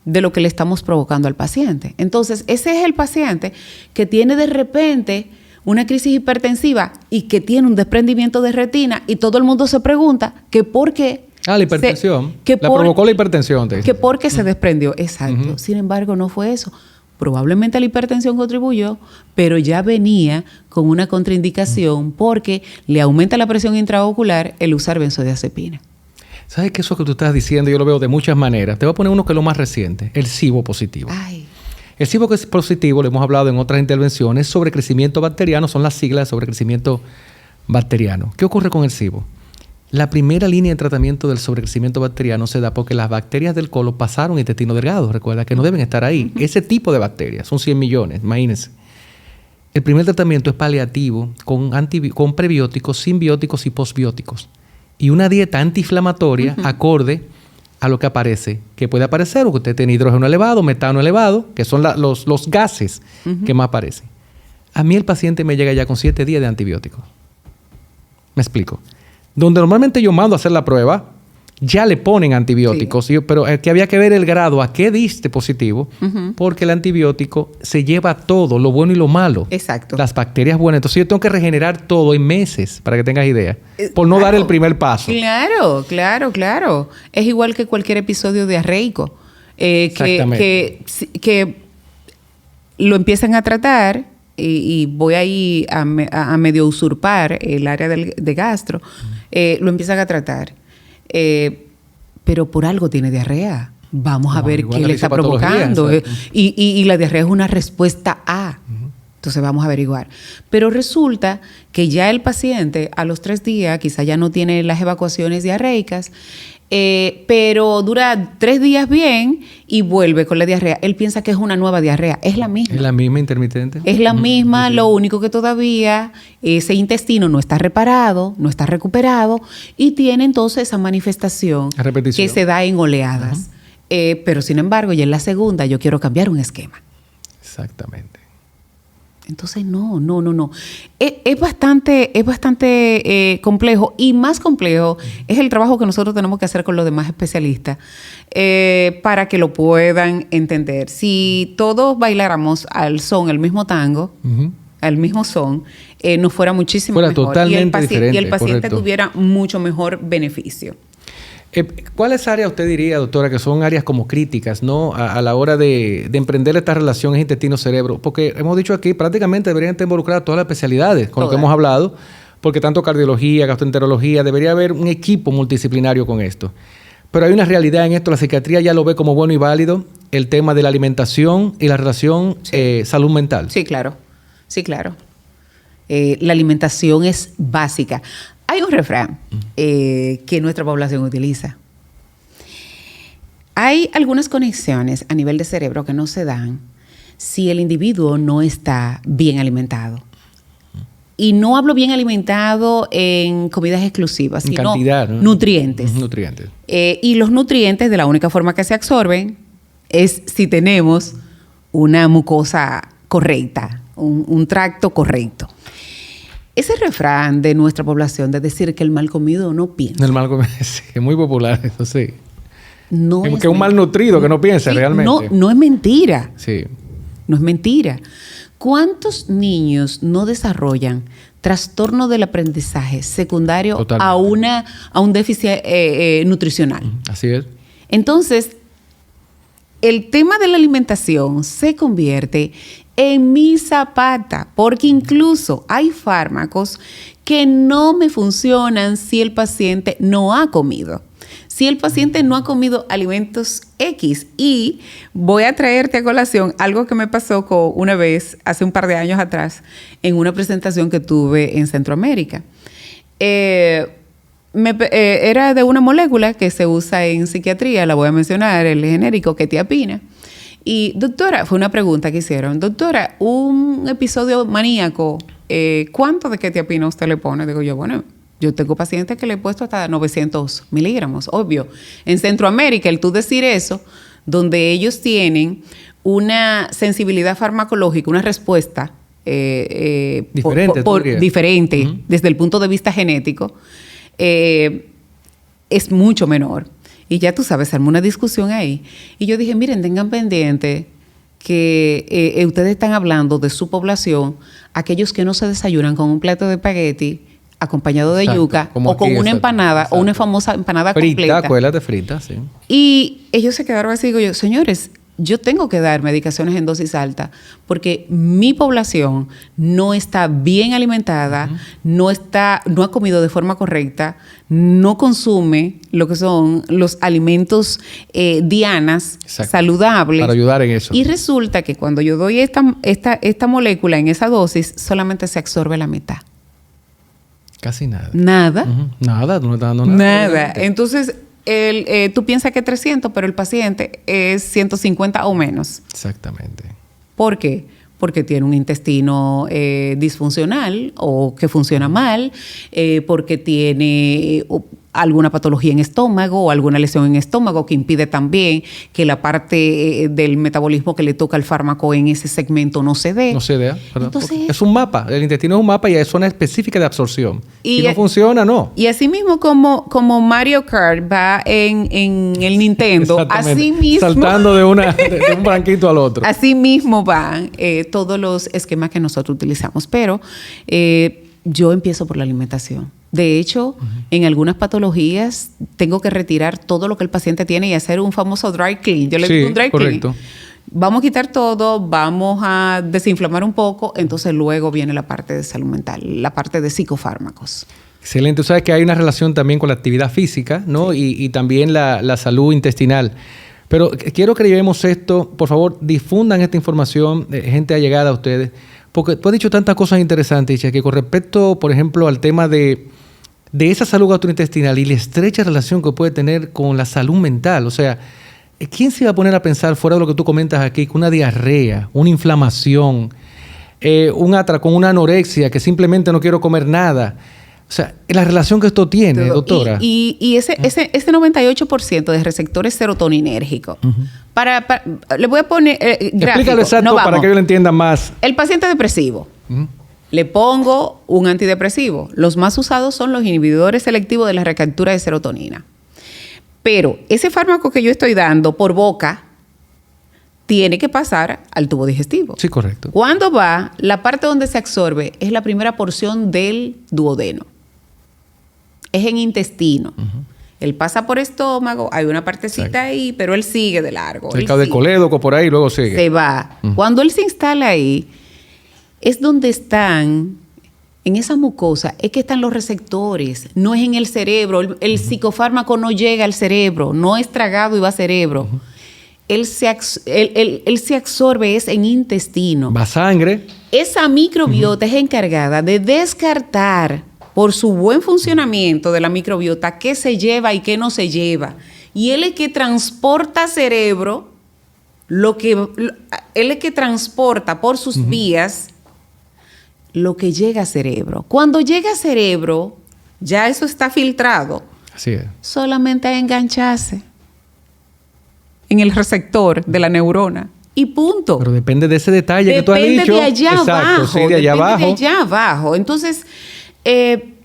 de lo que le estamos provocando al paciente? Entonces, ese es el paciente que tiene de repente una crisis hipertensiva y que tiene un desprendimiento de retina y todo el mundo se pregunta que por qué. La hipertensión. Provocó la hipertensión. Que por qué se desprendió. Exacto. Sin embargo, no fue eso. Probablemente la hipertensión contribuyó, pero ya venía con una contraindicación porque le aumenta la presión intraocular el usar benzodiazepina. ¿Sabes que eso que tú estás diciendo yo lo veo de muchas maneras? Te voy a poner uno que es lo más reciente, el SIBO positivo. El SIBO que es positivo, lo hemos hablado en otras intervenciones, sobrecrecimiento bacteriano, son las siglas de sobrecrecimiento bacteriano. ¿Qué ocurre con el SIBO? La primera línea de tratamiento del sobrecrecimiento bacteriano se da porque las bacterias del colon pasaron a intestino delgado. Recuerda que no deben estar ahí. Ese tipo de bacterias, son 100 millones, imagínense. El primer tratamiento es paliativo con prebióticos, simbióticos y posbióticos. Y una dieta antiinflamatoria acorde a lo que aparece. Que puede aparecer o que usted tiene hidrógeno elevado, metano elevado, que son los gases que más aparecen. A mí el paciente me llega ya con 7 días de antibióticos. ¿Me explico? Donde normalmente yo mando a hacer la prueba, ya le ponen antibióticos, sí. Pero que había que ver el grado a qué diste positivo, porque el antibiótico se lleva todo, lo bueno y lo malo. Exacto. Las bacterias buenas. Entonces yo tengo que regenerar todo en meses, para que tengas idea, por no dar el primer paso. Claro. Es igual que cualquier episodio diarreico. Exactamente. Que lo empiezan a tratar y voy ahí a medio usurpar el área de gastro, lo empiezan a tratar. Pero por algo tiene diarrea. Vamos a ver qué le está provocando. Y la diarrea es una respuesta a. Entonces vamos a averiguar. Pero resulta que ya el paciente a los 3 días quizá ya no tiene las evacuaciones diarreicas, pero dura 3 días bien y vuelve con la diarrea. Él piensa que es una nueva diarrea. Es la misma. ¿Es la misma intermitente? Es la misma, lo único que todavía ese intestino no está reparado, no está recuperado y tiene entonces esa manifestación que se da en oleadas. Pero sin embargo, ya en la segunda yo quiero cambiar un esquema. Exactamente. Entonces, no. Es bastante complejo y más complejo es el trabajo que nosotros tenemos que hacer con los demás especialistas para que lo puedan entender. Si todos bailáramos al son, al mismo tango, al mismo son, nos fuera muchísimo mejor. Totalmente diferente, y el paciente tuviera mucho mejor beneficio. ¿Cuáles áreas usted diría, doctora, que son áreas como críticas, ¿no? A la hora de emprender esta relación intestino-cerebro? Porque hemos dicho aquí, prácticamente deberían estar involucradas todas las especialidades con lo que hemos hablado, porque tanto cardiología, gastroenterología, debería haber un equipo multidisciplinario con esto. Pero hay una realidad en esto, la psiquiatría ya lo ve como bueno y válido, el tema de la alimentación y la relación salud mental. Sí, claro. La alimentación es básica. Hay un refrán que nuestra población utiliza. Hay algunas conexiones a nivel de cerebro que no se dan si el individuo no está bien alimentado. Y no hablo bien alimentado en comidas exclusivas, sino cantidad, ¿no? Nutrientes. Nutrientes. Y los nutrientes, de la única forma que se absorben es si tenemos una mucosa correcta, un tracto correcto. Ese refrán de nuestra población de decir que el mal comido no piensa. El mal comido, sí, es muy popular, eso sí. No es que un mal nutrido que no piensa realmente. No es mentira. Sí. No es mentira. ¿Cuántos niños no desarrollan trastorno del aprendizaje secundario a un déficit nutricional? Así es. Entonces, el tema de la alimentación se convierte en mi zapata, porque incluso hay fármacos que no me funcionan si el paciente no ha comido. Si el paciente no ha comido alimentos X, y voy a traerte a colación algo que me pasó una vez, hace un par de años atrás, en una presentación que tuve en Centroamérica. Era de una molécula que se usa en psiquiatría, la voy a mencionar, el genérico quetiapina. Y doctora, fue una pregunta que hicieron, doctora, un episodio maníaco, ¿cuánto de quetiapina usted le pone? Digo yo, bueno, yo tengo pacientes que le he puesto hasta 900 miligramos, obvio. En Centroamérica, el tú decir eso, donde ellos tienen una sensibilidad farmacológica, una respuesta diferente desde el punto de vista genético, es mucho menor. Y ya tú sabes, armó una discusión ahí. Y yo dije, miren, tengan pendiente que ustedes están hablando de su población, aquellos que no se desayunan con un plato de espagueti acompañado de yuca o con una empanada o una famosa empanada completa. Acuérdate frita, sí. Y ellos se quedaron así, digo yo, señores, yo tengo que dar medicaciones en dosis alta porque mi población no está bien alimentada, no ha comido de forma correcta, no consume lo que son los alimentos dianas saludables. Para ayudar en eso. Y resulta que cuando yo doy esta molécula en esa dosis, solamente se absorbe la mitad. Casi nada. Nada. Nada, tú no estás dando nada. Nada. Entonces, tú piensas que es 300, pero el paciente es 150 o menos. Exactamente. ¿Por qué? Porque tiene un intestino disfuncional o que funciona mal, porque tiene alguna patología en estómago o alguna lesión en estómago que impide también que la parte del metabolismo que le toca al fármaco en ese segmento no se dé. No se dé. Entonces, es un mapa. El intestino es un mapa y hay zona específica de absorción. Y no funciona, no. Y así mismo como Mario Kart va en el Nintendo, así mismo... Saltando de un branquito al otro. Así mismo van todos los esquemas que nosotros utilizamos. Pero yo empiezo por la alimentación. De hecho, en algunas patologías tengo que retirar todo lo que el paciente tiene y hacer un famoso dry clean. Yo le digo un dry clean. vamos a quitar todo, vamos a desinflamar un poco, entonces luego viene la parte de salud mental, la parte de psicofármacos. Excelente. Tú sabes que hay una relación también con la actividad física, ¿no? Y también la salud intestinal. Pero quiero que llevemos esto, por favor, difundan esta información, gente allegada a ustedes, porque tú has dicho tantas cosas interesantes, Icha, que con respecto, por ejemplo, al tema de esa salud gastrointestinal y la estrecha relación que puede tener con la salud mental. O sea, ¿quién se iba a poner a pensar, fuera de lo que tú comentas aquí, que una diarrea, una inflamación, un atracón, una anorexia, que simplemente no quiero comer nada? O sea, la relación que esto tiene, doctora. Y ese 98% de receptores serotoninérgicos. Le voy a poner Explícalo exacto para que ellos lo entiendan más. El paciente depresivo. Le pongo un antidepresivo. Los más usados son los inhibidores selectivos de la recaptura de serotonina. Pero ese fármaco que yo estoy dando por boca tiene que pasar al tubo digestivo. Sí, correcto. Cuando va, la parte donde se absorbe es la primera porción del duodeno. Es en intestino. Él pasa por estómago, hay una partecita ahí, pero él sigue de largo. Cerca del colédoco, por ahí, luego sigue. Se va. Cuando él se instala ahí, es donde están, en esa mucosa, es que están los receptores, no es en el cerebro. El psicofármaco no llega al cerebro, no es tragado y va al cerebro. Él se absorbe, es en intestino. Va a sangre. Esa microbiota es encargada de descartar, por su buen funcionamiento de la microbiota, qué se lleva y qué no se lleva. Y él es que transporta cerebro, él es que transporta por sus vías lo que llega a cerebro. Cuando llega a cerebro, ya eso está filtrado. Así es. Solamente a engancharse en el receptor de la neurona. Y punto. Pero depende de ese detalle que tú has dicho. Depende de allá abajo. Sí, de allá abajo. De allá abajo. Entonces,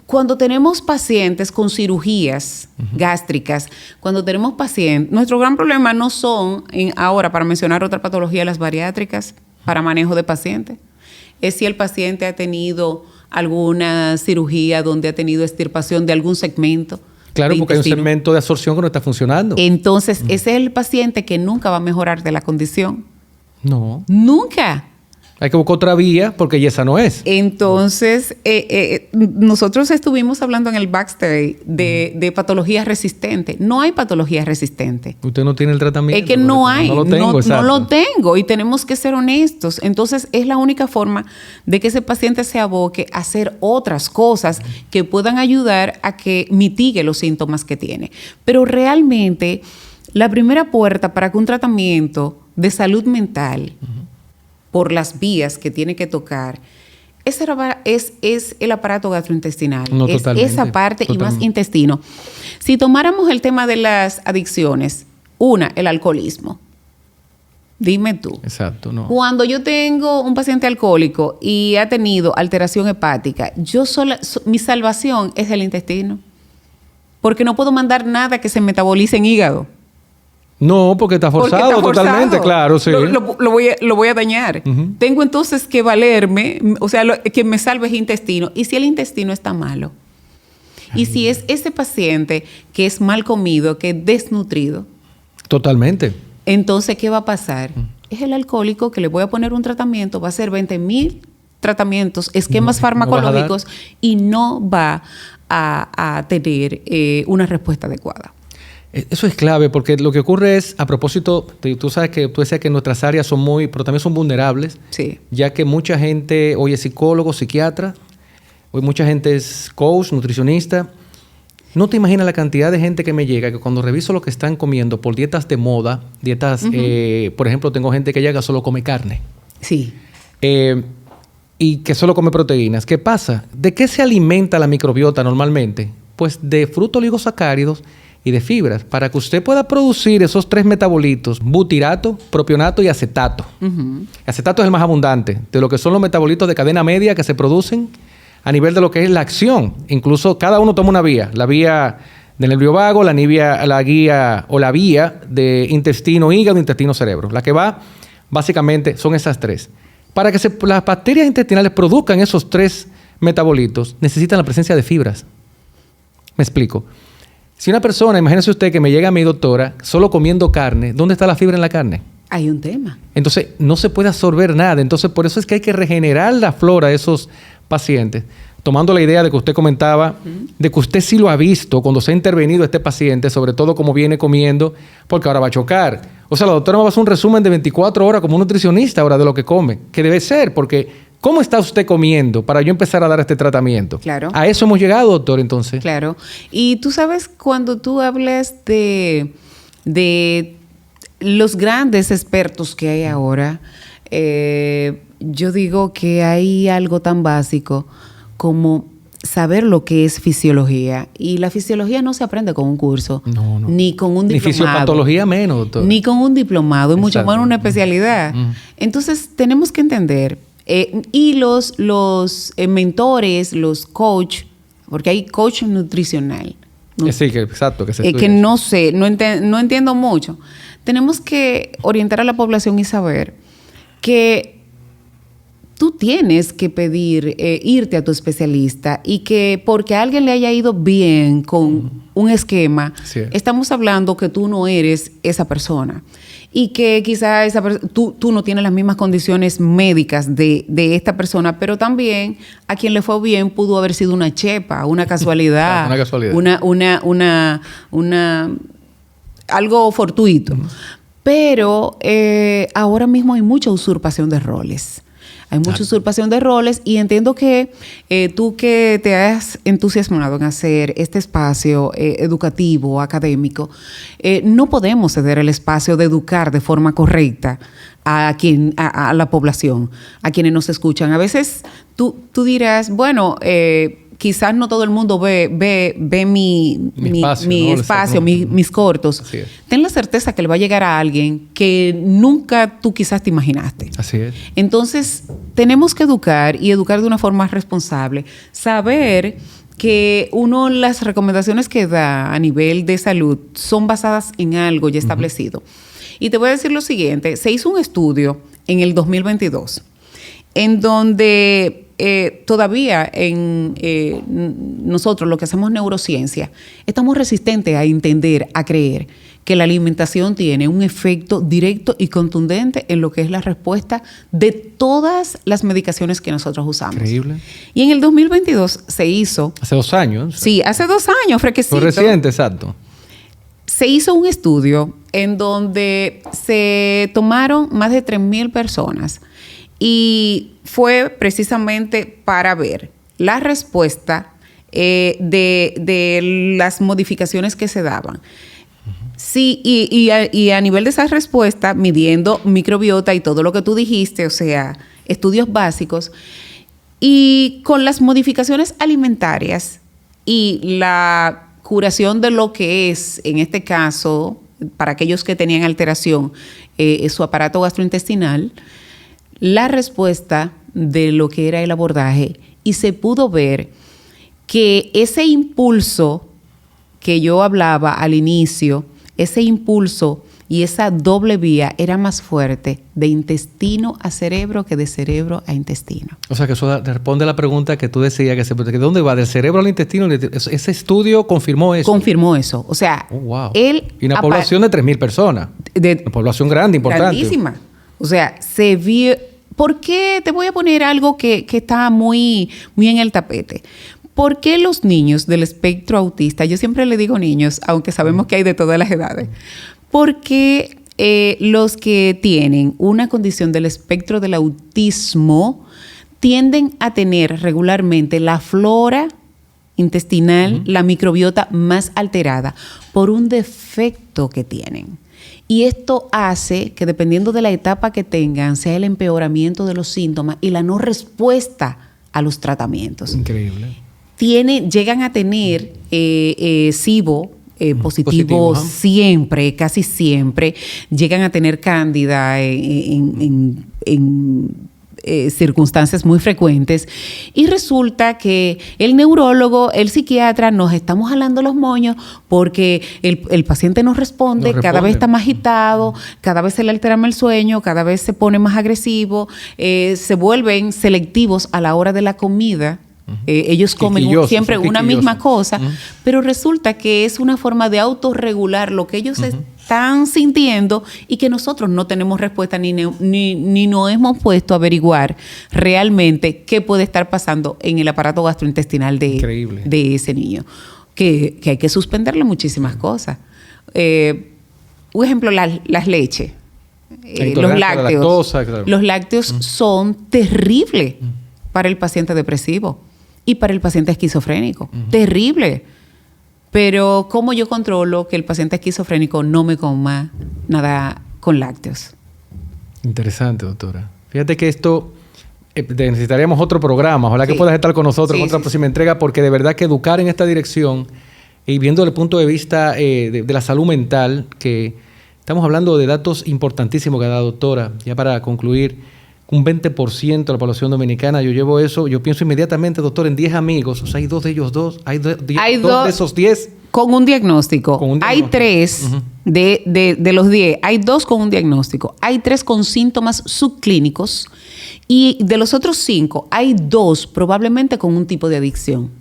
cuando tenemos pacientes con cirugías gástricas, cuando tenemos pacientes, nuestro gran problema no son, ahora para mencionar otra patología, las bariátricas para manejo de pacientes. Es si el paciente ha tenido alguna cirugía donde ha tenido extirpación de algún segmento. Claro, porque hay un segmento de absorción que no está funcionando. Entonces, ese es el paciente que nunca va a mejorar de la condición. No. Nunca. Hay que buscar otra vía porque ya esa no es. Entonces, nosotros estuvimos hablando en el backstage de patologías resistentes. No hay patologías resistentes. Usted no tiene el tratamiento. Es que no hay. No lo tengo, no lo tengo y tenemos que ser honestos. Entonces, es la única forma de que ese paciente se aboque a hacer otras cosas que puedan ayudar a que mitigue los síntomas que tiene. Pero realmente, la primera puerta para que un tratamiento de salud mental por las vías que tiene que tocar, es el aparato gastrointestinal. No, es esa parte y más intestino. Si tomáramos el tema de las adicciones, el alcoholismo. Dime tú. Exacto, no. Cuando yo tengo un paciente alcohólico y ha tenido alteración hepática, mi salvación es el intestino. Porque no puedo mandar nada que se metabolice en hígado. No, porque está forzado totalmente, claro, sí. Lo voy a dañar. Tengo entonces que valerme, o sea, que me salve el intestino. ¿Y si el intestino está malo? ¿Y si es ese paciente que es mal comido, que es desnutrido? Totalmente. Entonces, ¿qué va a pasar? Es el alcohólico que le voy a poner un tratamiento, va a hacer 20,000 tratamientos, esquemas farmacológicos y no va a tener una respuesta adecuada. Eso es clave porque lo que ocurre es, a propósito, tú sabes que tú decías que nuestras áreas son pero también son vulnerables, sí, ya que mucha gente hoy es psicólogo, psiquiatra, hoy mucha gente es coach, nutricionista. No te imaginas la cantidad de gente que me llega, que cuando reviso lo que están comiendo por dietas de moda, por ejemplo, tengo gente que llega solo come carne. Sí. Y que solo come proteínas. ¿Qué pasa? ¿De qué se alimenta la microbiota normalmente? Pues de frutos oligosacáridos y de fibras, para que usted pueda producir esos 3 metabolitos, butirato, propionato y acetato. Acetato es el más abundante de lo que son los metabolitos de cadena media que se producen a nivel de lo que es la acción. Incluso cada uno toma una vía. La vía del nervio vago, la vía de intestino, hígado, intestino, cerebro. La que va, básicamente, son esas 3. Para que las bacterias intestinales produzcan esos 3 metabolitos, necesitan la presencia de fibras. Me explico. Si una persona, imagínese usted que me llega a mi doctora solo comiendo carne, ¿dónde está la fibra en la carne? Hay un tema. Entonces, no se puede absorber nada. Entonces, por eso es que hay que regenerar la flora de esos pacientes. Tomando la idea de que usted comentaba, de que usted sí lo ha visto cuando se ha intervenido este paciente, sobre todo cómo viene comiendo, porque ahora va a chocar. O sea, la doctora me va a hacer un resumen de 24 horas como un nutricionista ahora de lo que come, que debe ser, porque ¿cómo está usted comiendo para yo empezar a dar este tratamiento? Claro. A eso hemos llegado, doctor, entonces. Claro. Y tú sabes, cuando tú hablas de los grandes expertos que hay ahora, yo digo que hay algo tan básico como saber lo que es fisiología. Y la fisiología no se aprende con un curso. No. Ni con un diplomado. Ni fisiopatología menos, doctor. Ni con un diplomado. Y mucho menos una especialidad. Mm. Entonces, tenemos que entender. Y los mentores, los coach, porque hay coach nutricional. ¿No? Sí, exacto. Que no sé, no entiendo mucho. Tenemos que orientar a la población y saber que tú tienes que pedir irte a tu especialista y que porque a alguien le haya ido bien con un esquema, sí, estamos hablando que tú no eres esa persona y que quizá tú no tienes las mismas condiciones médicas de esta persona, pero también a quien le fue bien pudo haber sido una chepa, una casualidad, una casualidad, algo fortuito. Pero ahora mismo hay mucha usurpación de roles. Hay mucha usurpación de roles y entiendo que tú que te has entusiasmado en hacer este espacio educativo, académico, no podemos ceder el espacio de educar de forma correcta a la población, a quienes nos escuchan. A veces tú dirás, bueno, quizás no todo el mundo ve mi espacio, mis cortos. Ten la certeza que le va a llegar a alguien que nunca tú quizás te imaginaste. Así es. Entonces, tenemos que educar y educar de una forma responsable. Saber que las recomendaciones que da a nivel de salud son basadas en algo ya establecido. Y te voy a decir lo siguiente. Se hizo un estudio en el 2022 en donde todavía nosotros, lo que hacemos neurociencia, estamos resistentes a entender, a creer que la alimentación tiene un efecto directo y contundente en lo que es la respuesta de todas las medicaciones que nosotros usamos. Increíble. Y en el 2022 se hizo... Hace 2 años. Sí, hace 2 años, fresquecito. Fue reciente, exacto. Se hizo un estudio en donde se tomaron más de 3,000 personas y fue precisamente para ver la respuesta de las modificaciones que se daban. Sí, y a nivel de esa respuesta, midiendo microbiota y todo lo que tú dijiste, o sea, estudios básicos, y con las modificaciones alimentarias y la curación de lo que es, en este caso, para aquellos que tenían alteración, su aparato gastrointestinal, la respuesta de lo que era el abordaje, y se pudo ver que ese impulso que yo hablaba al inicio, ese impulso y esa doble vía era más fuerte de intestino a cerebro que de cerebro a intestino. O sea, que eso responde a la pregunta que tú decías, que ¿de dónde va? ¿Del cerebro al intestino? Ese estudio confirmó eso. Confirmó eso. O sea, wow. Y una población de 3,000 personas. Una población grande, importante. Grandísima. O sea, se vio... ¿Por qué? Te voy a poner algo que está muy, muy en el tapete. ¿Por qué los niños del espectro autista, yo siempre le digo niños, aunque sabemos que hay de todas las edades, por qué los que tienen una condición del espectro del autismo tienden a tener regularmente la flora intestinal, la microbiota más alterada por un defecto que tienen? Y esto hace que, dependiendo de la etapa que tengan, sea el empeoramiento de los síntomas y la no respuesta a los tratamientos. Increíble. Llegan a tener SIBO positivo siempre, casi siempre. Llegan a tener cándida en circunstancias muy frecuentes, y resulta que el neurólogo, el psiquiatra, nos estamos jalando los moños porque el paciente no responde, cada vez está más agitado, cada vez se le altera más el sueño, cada vez se pone más agresivo, se vuelven selectivos a la hora de la comida. Ellos comen siempre una misma cosa, pero resulta que es una forma de autorregular lo que ellos están sintiendo y que nosotros no tenemos respuesta ni nos hemos puesto a averiguar realmente qué puede estar pasando en el aparato gastrointestinal de ese niño. Que hay que suspenderle muchísimas cosas. Por ejemplo, las leches, los lácteos. Lactosa, claro. Los lácteos son terribles para el paciente depresivo y para el paciente esquizofrénico. Terrible. Pero ¿cómo yo controlo que el paciente esquizofrénico no me coma nada con lácteos? Interesante, doctora. Fíjate que esto necesitaríamos otro programa. Ojalá que puedas estar con nosotros en otra próxima entrega, porque de verdad que educar en esta dirección y viendo el punto de vista de la salud mental, que estamos hablando de datos importantísimos que da la doctora. Ya para concluir, un 20% de la población dominicana, yo llevo eso, yo pienso inmediatamente, doctor, en 10 amigos, o sea, hay dos de ellos, hay dos de esos 10. Con un diagnóstico. Hay 3 de los 10, hay 2 con un diagnóstico, hay 3 con síntomas subclínicos y de los otros 5, hay 2 probablemente con un tipo de adicción.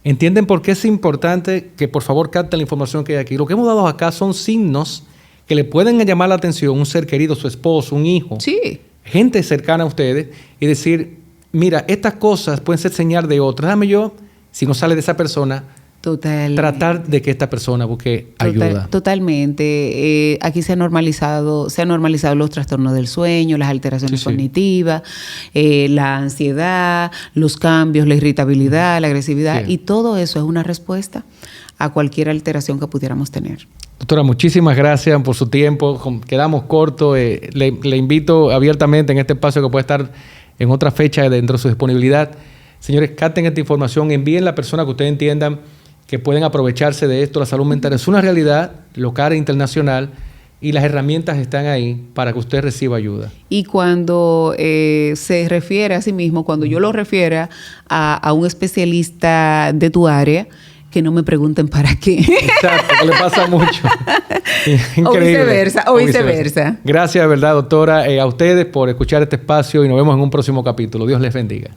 ¿Entienden por qué es importante que por favor capten la información que hay aquí? Lo que hemos dado acá son signos que le pueden llamar la atención un ser querido, su esposo, un hijo. Sí. Gente cercana a ustedes y decir, mira, estas cosas pueden ser señal de otras. Déjame yo, si no sale de esa persona, tratar de que esta persona busque ayuda. Totalmente. Aquí se han normalizado los trastornos del sueño, las alteraciones cognitivas, la ansiedad, los cambios, la irritabilidad, la agresividad, y todo eso es una respuesta a cualquier alteración que pudiéramos tener. Doctora, muchísimas gracias por su tiempo. Quedamos cortos. Le invito abiertamente en este espacio que puede estar en otra fecha dentro de su disponibilidad. Señores, capten esta información, envíen la persona que ustedes entiendan que pueden aprovecharse de esto. La salud mental es una realidad local e internacional y las herramientas están ahí para que usted reciba ayuda. Y cuando se refiere a sí mismo, cuando yo lo refiera a un especialista de tu área, que no me pregunten para qué. Exacto, que le pasa mucho. Increíble. O viceversa. Gracias, de verdad, doctora, a ustedes por escuchar este espacio y nos vemos en un próximo capítulo. Dios les bendiga.